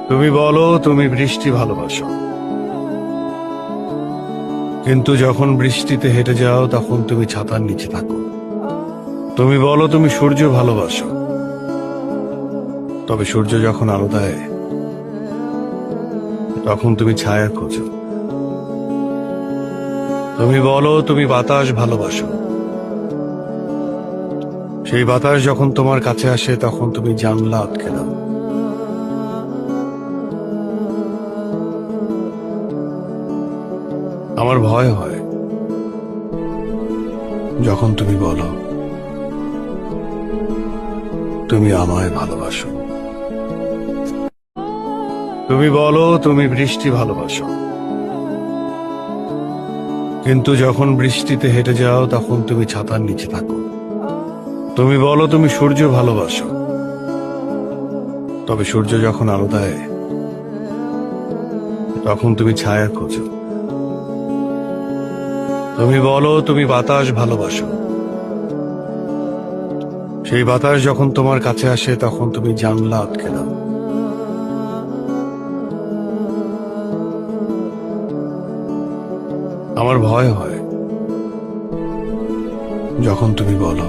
তুমি বলো তুমি বৃষ্টি ভালোবাসো, কিন্তু যখন বৃষ্টিতে হেঁটে যাও তখন তুমি ছাতার নিচে থাকো। তুমি বলো তুমি সূর্য ভালোবাসো, তবে সূর্য যখন আলো দেয় তখন তুমি ছায়া খোঁজো। তুমি বলো তুমি বাতাস ভালোবাসো, সেই বাতাস যখন তোমার কাছে আসে তখন তুমি জানলা আটকে দাও। আমার ভয় হয় যখন তুমি বলো তুমি আমায় ভালোবাসো। তুমি বলো তুমি বৃষ্টি ভালোবাসো, কিন্তু যখন বৃষ্টিতে হেঁটে যাও তখন তুমি ছাতার নিচে থাকো। তুমি বলো তুমি সূর্য ভালোবাসো, তবে সূর্য যখন আলো দেয় তখন তুমি ছায়া খোঁজো। তুমি বলো তুমি বাতাস ভালোবাসো, সেই বাতাস যখন তোমার কাছে আসে তখন তুমি জানলা আটকে দাও। আমার ভয় হয় যখন তুমি বলো